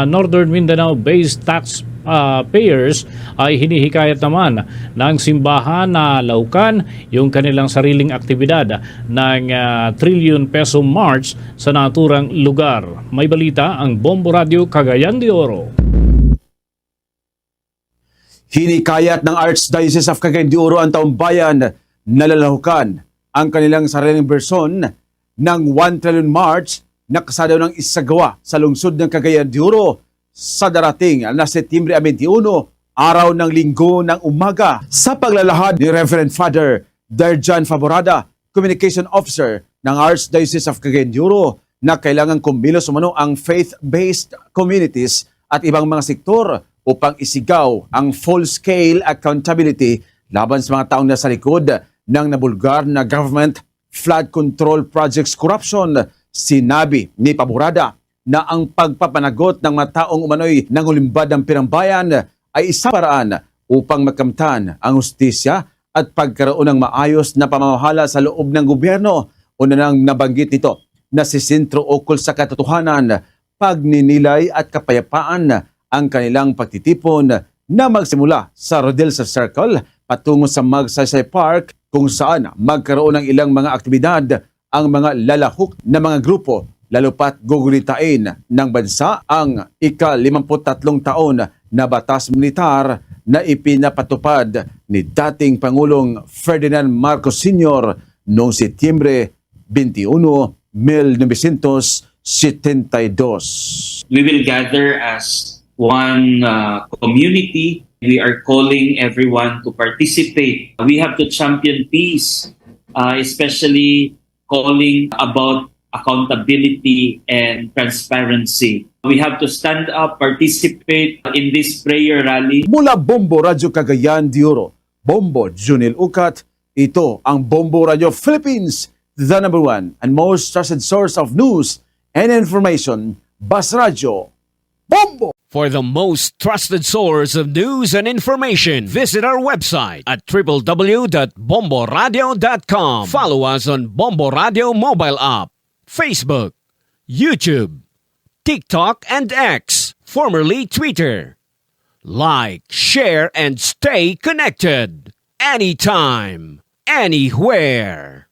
Northern Mindanao-based taxpayers ay hinihikayat naman ng simbahan na laukan yung kanilang sariling aktibidad ng trillion peso march sa naturang lugar. May balita ang Bombo Radio Cagayan de Oro. Hinikayat ng Archdiocese of Cagayan de Oro ang taong bayan na lalahukan ang kanilang sariling bersyon ng 1 trillion march na kasadaw ng isagawa sa lungsod ng Cagayan de Oro sa darating na Setyembre 21, araw ng Linggo ng umaga. Sa paglalahad ni Reverend Father Derjan Favorada, Communication Officer ng Archdiocese of Cagayan de Oro, na kailangan kumilos umano ang faith-based communities at ibang mga sektor upang isigaw ang full-scale accountability laban sa mga taong nasa likod ng nabulgar na government flood control projects corruption. Sinabi ni Favorada na ang pagpapanagot ng mga taong umano'y nangulimbad ng pirambayan ay isang paraan upang makamtan ang hustisya at pagkaroon ng maayos na pamamahala sa loob ng gobyerno. Una nang nabanggit nito na si sentro ukol sa katotohanan, pagninilay at kapayapaan ang kanilang pagtitipon na magsimula sa Rodelsa Circle patungo sa Magsaysay Park, kung saan magkaroon ng ilang mga aktibidad ang mga lalahok na mga grupo, lalo pat gugulitain ng bansa ang ika-53 taon na batas militar na ipinapatupad ni dating Pangulong Ferdinand Marcos Sr. noong Setyembre 21, 1972. We will gather as one community. We are calling everyone to participate. We have to champion peace, especially calling about accountability and transparency. We have to stand up, participate in this prayer rally. Mula Bombo Radio Cagayan de Oro, Bombo Junil Ukat, ito ang Bombo Radio Philippines, the number one and most trusted source of news and information, Bas Radio Bombo! For the most trusted source of news and information, visit our website at www.bomboradio.com. Follow us on Bombo Radio mobile app, Facebook, YouTube, TikTok, and X, formerly Twitter. Like, share, and stay connected. Anytime, anywhere.